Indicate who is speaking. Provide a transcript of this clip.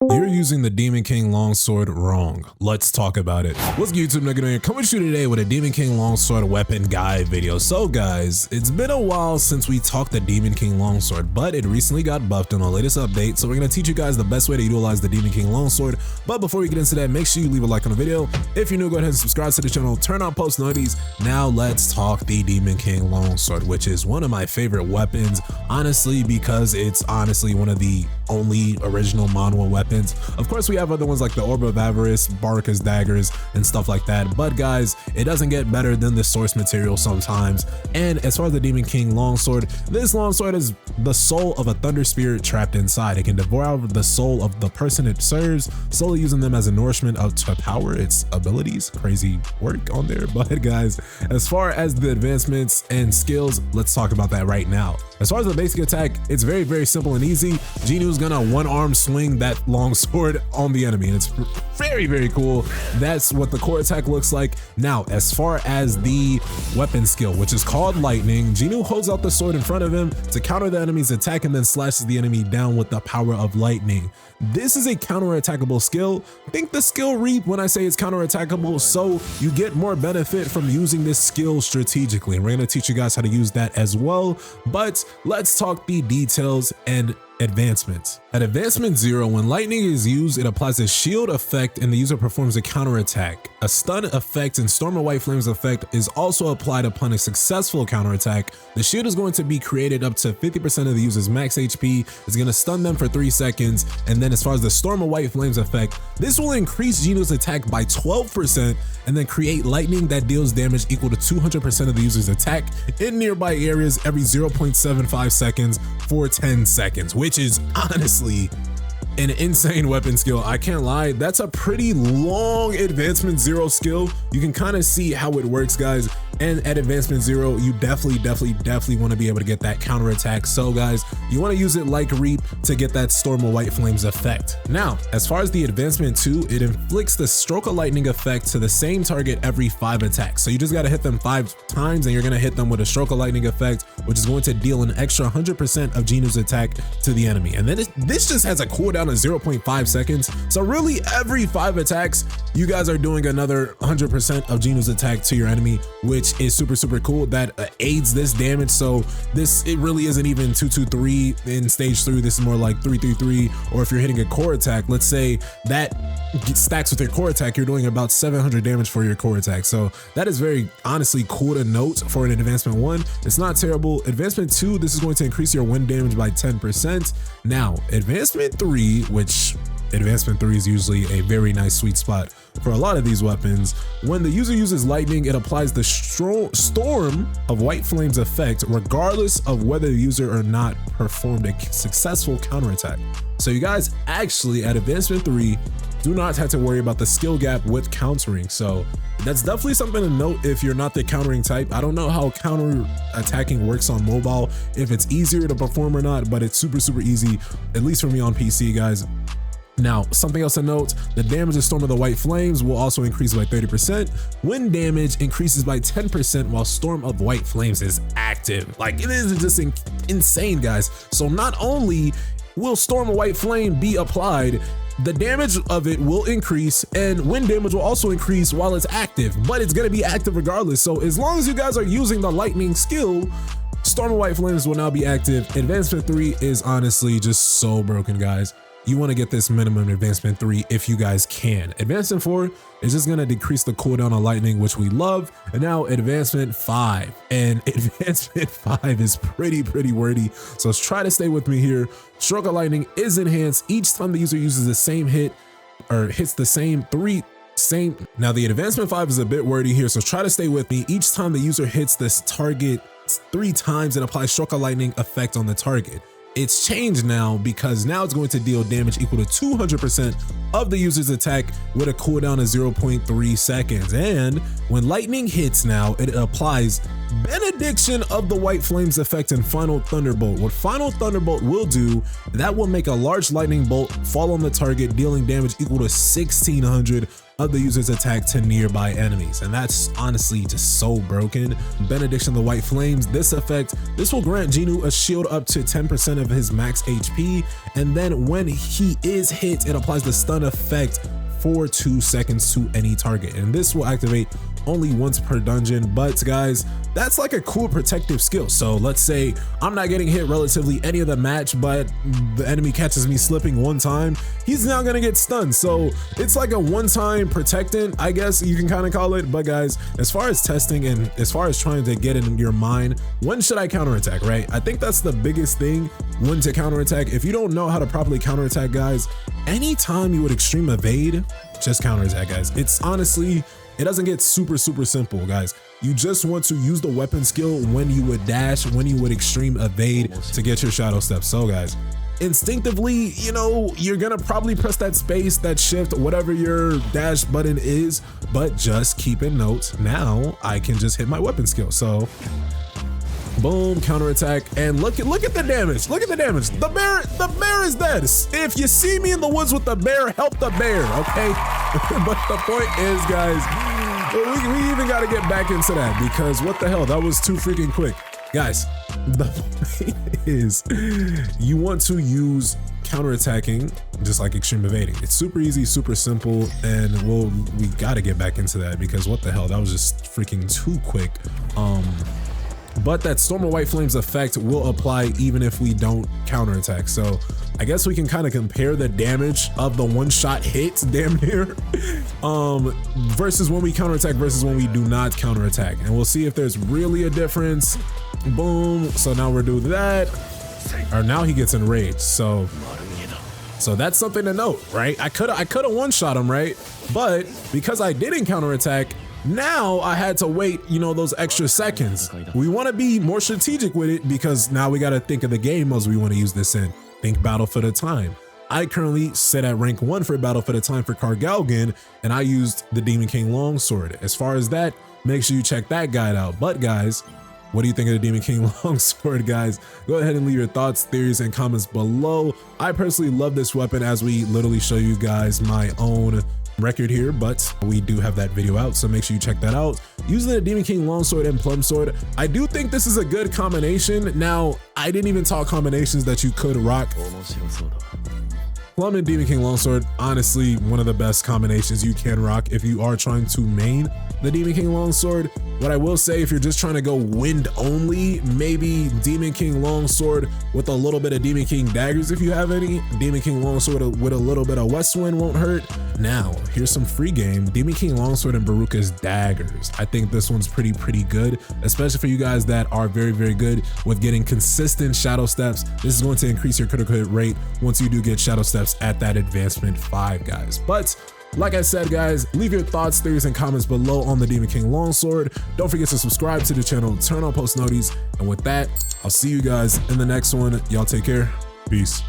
Speaker 1: You're using the Demon King Longsword wrong. Let's talk about it. What's good, YouTube? NoGoodEman coming to you today with a Demon King Longsword weapon guide video. So guys, it's been a while since we talked the Demon King Longsword, but it recently got buffed in the latest update. So we're going to teach you guys the best way to utilize the Demon King Longsword. But before we get into that, make sure you leave a like on the video. If you're new, go ahead and subscribe to the channel, turn on post notifications. Now let's talk the Demon King Longsword, which is one of my favorite weapons, honestly, because it's honestly one of the only original manual weapons. Of course, we have other ones like the Orb of Avarice, Barca's daggers, and stuff like that. But guys, it doesn't get better than the source material sometimes. And as far as the Demon King Longsword, this longsword is the soul of a thunder spirit trapped inside. It can devour out the soul of the person it serves, slowly using them as a nourishment to power its abilities. Crazy work on there. But guys, as far as the advancements and skills, let's talk about that right now. As far as the basic attack, it's very, very simple and easy. Jinu's gonna one-arm swing that longsword on the enemy, and it's very, very cool. That's what the core attack looks like. Now, as far as the weapon skill, which is called Lightning, Jinu holds out the sword in front of him to counter the enemy's attack and then slashes the enemy down with the power of lightning. This is a counter-attackable skill. Think the skill Reap when I say it's counter-attackable, so you get more benefit from using this skill strategically. And we're going to teach you guys how to use that as well. But let's talk the details and advancements. At advancement 0, when lightning is used, it applies a shield effect and the user performs a counterattack. A stun effect and Storm of White Flames effect is also applied upon a successful counterattack. The shield is going to be created up to 50% of the user's max HP. It's going to stun them for 3 seconds. And then as far as the Storm of White Flames effect, this will increase Jinu's attack by 12% and then create lightning that deals damage equal to 200% of the user's attack in nearby areas every 0.75 seconds for 10 seconds, which is honestly an insane weapon skill. I can't lie, that's a pretty long advancement 0 skill. You can kind of see how it works, guys. And at advancement 0, you definitely want to be able to get that counterattack. So guys, you want to use it like Reap to get that Storm of White Flames effect. Now, as far as the advancement 2, it inflicts the Stroke of Lightning effect to the same target every 5 attacks. So you just got to hit them 5 times and you're going to hit them with a Stroke of Lightning effect, which is going to deal an extra 100% of Jinu's attack to the enemy. And then this just has a cooldown of 0.5 seconds. So really every 5 attacks, you guys are doing another 100% of Jinu's attack to your enemy, which is super cool. That aids this damage. So it really isn't even 2-2-3 in stage 3. This is more like 3-3-3. Or if you're hitting a core attack, let's say that stacks with your core attack, you're doing about 700 damage for your core attack. So that is very honestly cool to note for an advancement 1. It's not terrible. Advancement 2, this is going to increase your wind damage by 10%. Now advancement 3, which advancement 3 is usually a very nice sweet spot for a lot of these weapons. When the user uses lightning, it applies the Storm of White Flames effect regardless of whether the user or not performed a successful counterattack. So you guys actually at advancement 3 do not have to worry about the skill gap with countering. So that's definitely something to note if you're not the countering type. I don't know how counter attacking works on mobile, if it's easier to perform or not, but it's super easy, at least for me on PC, guys. Now, something else to note, the damage of Storm of the White Flames will also increase by 30%. Wind damage increases by 10% while Storm of White Flames is active. Like, it is just insane, guys. So not only will Storm of White Flame be applied, the damage of it will increase and wind damage will also increase while it's active, but it's going to be active regardless. So as long as you guys are using the lightning skill, Storm of White Flames will now be active. Advancement 3 is honestly just so broken, guys. You want to get this minimum advancement 3 if you guys can. Advancement 4 is just going to decrease the cooldown on lightning, which we love. And now advancement 5, and advancement 5 is pretty wordy. So let's try to stay with me here. Stroke of Lightning is enhanced each time the user uses the same hit or hits the same Now the advancement 5 is a bit wordy here, so try to stay with me. Each time the user hits this target 3 times, it applies Stroke of Lightning effect on the target. It's changed now because now it's going to deal damage equal to 200% of the user's attack with a cooldown of 0.3 seconds. And when lightning hits now, it applies Benediction of the White Flames effect and Final Thunderbolt. What Final Thunderbolt will do, that will make a large lightning bolt fall on the target, dealing damage equal to 1600 of the user's attack to nearby enemies. And that's honestly just so broken. Benediction of the White Flames, this will grant Genu a shield up to 10% of his max HP, and then when he is hit, it applies the stun effect for 2 seconds to any target, and this will activate only once per dungeon. But guys, that's like a cool protective skill. So let's say I'm not getting hit relatively any of the match, but the enemy catches me slipping one time, he's now gonna get stunned. So it's like a one-time protectant, I guess you can kind of call it. But guys, as far as testing and as far as trying to get in your mind, when should I counterattack, right? I think that's the biggest thing, when to counterattack. If you don't know how to properly counterattack, guys, anytime you would extreme evade, just counterattack, guys. It's honestly, it doesn't get super simple, guys. You just want to use the weapon skill when you would dash, when you would extreme evade to get your shadow step. So guys, instinctively, you know, you're gonna probably press that space, that shift, whatever your dash button is, but just keep in note, now I can just hit my weapon skill. So boom, counterattack, and look at the damage. Look at the damage. The bear is dead. If you see me in the woods with the bear, help the bear, okay? But the point is, guys, we even got to get back into that, because what the hell, that was too freaking quick. Guys, the point is, you want to use counterattacking just like extreme evading. It's super easy, super simple, and we got to get back into that, because what the hell, that was just freaking too quick. But that Storm of White Flames effect will apply even if we don't counterattack. So I guess we can kind of compare the damage of the one-shot hit, damn near, versus when we counterattack versus when we do not counterattack. And we'll see if there's really a difference. Boom. So now we're doing that. Or now he gets enraged. So that's something to note, right? I could have one-shot him, right? But because I didn't counterattack, now I had to wait, you know, those extra seconds. We want to be more strategic with it, because now we got to think of the game modes we want to use this in. Think battle for the time. I currently sit at rank 1 for battle for the time for Kargalgan, and I used the Demon King Longsword. As far as that, make sure you check that guide out. But guys, what do you think of the Demon King Longsword, guys? Go ahead and leave your thoughts, theories, and comments below. I personally love this weapon, as we literally show you guys my own record here, but we do have that video out, so make sure you check that out. Using the Demon King Longsword and Plum Sword, I do think this is a good combination. Now, I didn't even talk combinations that you could rock. Plum and Demon King Longsword, honestly, one of the best combinations you can rock if you are trying to main the Demon King Longsword. What I will say, if you're just trying to go wind only, maybe Demon King Longsword with a little bit of Demon King daggers if you have any. Demon King Longsword with a little bit of West Wind won't hurt. Now, here's some free game. Demon King Longsword and Baruka's daggers. I think this one's pretty good, especially for you guys that are very good with getting consistent shadow steps. This is going to increase your critical hit rate once you do get shadow steps at that advancement 5, guys. But like I said, guys, leave your thoughts, theories, and comments below on the Demon King Longsword. Don't forget to subscribe to the channel, turn on post notifications, and with that, I'll see you guys in the next one. Y'all take care. Peace.